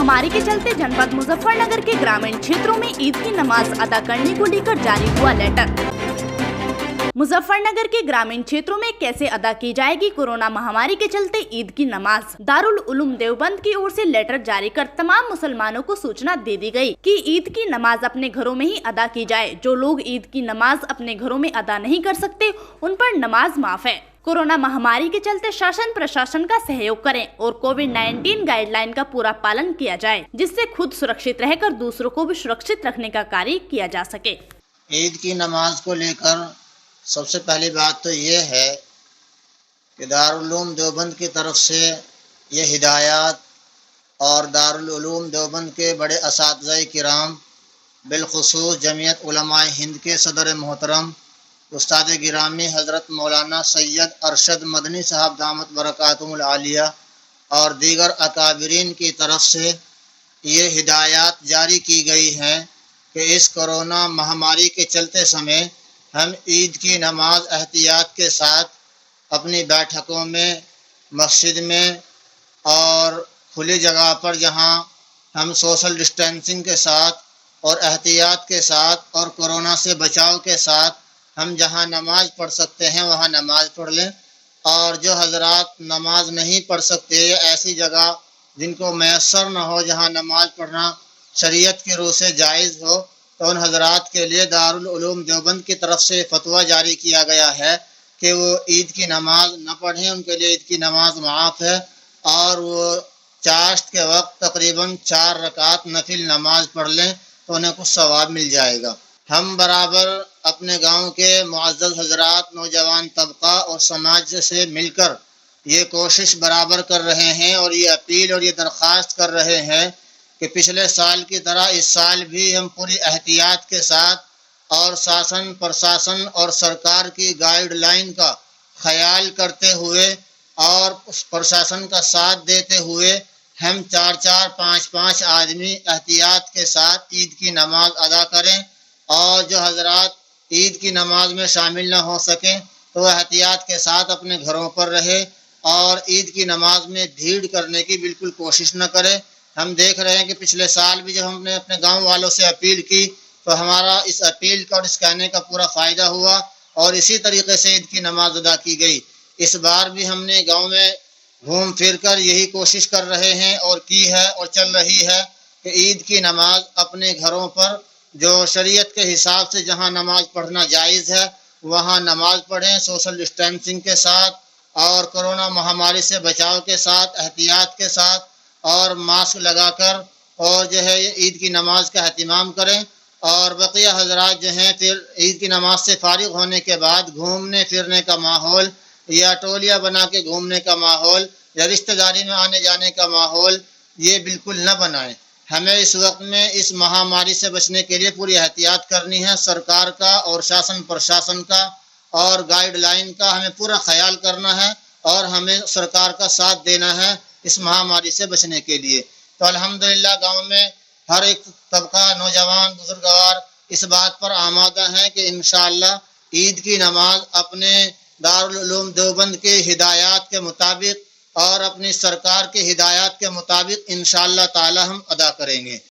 महामारी के चलते जनपद मुजफ्फरनगर के ग्रामीण क्षेत्रों में ईद की नमाज अदा करने को लेकर जारी हुआ लेटर। मुजफ्फरनगर के ग्रामीण क्षेत्रों में कैसे अदा की जाएगी कोरोना महामारी के चलते ईद की नमाज। दारुल उलूम देवबंद की ओर से लेटर जारी कर तमाम मुसलमानों को सूचना दे दी गई कि ईद की नमाज अपने घरों में ही अदा की जाए। जो लोग ईद की नमाज अपने घरों में अदा नहीं कर सकते उन पर नमाज माफ है। कोरोना महामारी के चलते शासन प्रशासन का सहयोग करें और कोविड-19 गाइडलाइन का पूरा पालन किया जाए, जिससे खुद सुरक्षित रहकर दूसरों को भी सुरक्षित रखने का कार्य किया जा सके। ईद की नमाज को लेकर सबसे पहली बात तो ये है कि दारुल उलूम देवबंद की तरफ से ये हिदायत और दारुल उलूम देवबंद के बड़े असातिज़ा किराम बिलखुसूस जमीयत उलमाए हिंद के सदर मोहतरम उस्ताद गिरामी हज़रत मौलाना सैयद अरशद मदनी साहब दामत बरकातुहुल आलिया और दीगर अकाबिरीन की तरफ से ये हिदायत जारी की गई हैं कि इस कोरोना महामारी के चलते समय हम ईद की नमाज एहतियात के साथ अपनी बैठकों में, मस्जिद में और खुली जगह पर जहां हम सोशल डिस्टेंसिंग के साथ और एहतियात के साथ और कोरोना से बचाव के साथ हम जहां नमाज पढ़ सकते हैं वहां नमाज पढ़ लें। और जो हजरात नमाज नहीं पढ़ सकते या ऐसी जगह जिनको मैसर न हो जहां नमाज पढ़ना शरीयत की रूह से जायज़ हो, तो उन हजरात के लिए दारुल उलूम देवबंद की तरफ से फतवा जारी किया गया है कि वो ईद की नमाज न पढ़ें, उनके लिए ईद की नमाज माफ़ है और वो चाश्त के वक्त तकरीबन 4 रकात नफिल नमाज पढ़ लें तो उन्हें कुछ सवाब मिल जाएगा। हम बराबर अपने गांव के मुअज़्ज़ज़ हजरात, नौजवान तबका और समाज से मिलकर ये कोशिश बराबर कर रहे हैं और ये अपील और ये दरख्वास्त कर रहे हैं कि पिछले साल की तरह इस साल भी हम पूरी एहतियात के साथ और शासन प्रशासन और सरकार की गाइडलाइन का ख्याल करते हुए और प्रशासन का साथ देते हुए हम 4-4, 5-5 आदमी एहतियात के साथ ईद की नमाज अदा करें। और जो हजरात ईद की नमाज में शामिल न हो सकें तो एहतियात के साथ अपने घरों पर रहे और ईद की नमाज में भीड़ करने की बिल्कुल कोशिश न करें। हम देख रहे हैं कि पिछले साल भी जब हमने अपने गांव वालों से अपील की तो हमारा इस अपील का और इस कहने का पूरा फ़ायदा हुआ और इसी तरीके से ईद की नमाज अदा की गई। इस बार भी हमने गांव में घूम फिर कर यही कोशिश कर रहे हैं और की है और चल रही है कि ईद की नमाज अपने घरों पर जो शरीयत के हिसाब से जहां नमाज पढ़ना जायज़ है वहां नमाज पढ़ें, सोशल डिस्टेंसिंग के साथ और कोरोना महामारी से बचाव के साथ, एहतियात के साथ और मास्क लगाकर और जो है ईद की नमाज का एहतिमाम करें। और बकिया हजरात जो हैं फिर ईद की नमाज से फारिग होने के बाद घूमने फिरने का माहौल या टोलियाँ बना के घूमने का माहौल या रिश्तेदारी में आने जाने का माहौल ये बिल्कुल न बनाएं। हमें इस वक्त में इस महामारी से बचने के लिए पूरी एहतियात करनी है। सरकार का और शासन प्रशासन का और गाइडलाइन का हमें पूरा ख्याल करना है और हमें सरकार का साथ देना है इस महामारी से बचने के लिए। तो अल्हम्दुलिल्लाह गांव में हर एक तबका, नौजवान, बुजुर्गवार इस बात पर आमादा है कि इंशाअल्लाह ईद की नमाज अपने दारुल उलूम देवबंद के हिदायत के मुताबिक और अपनी सरकार के हिदायत के मुताबिक इंशाअल्लाह ताला हम अदा करेंगे।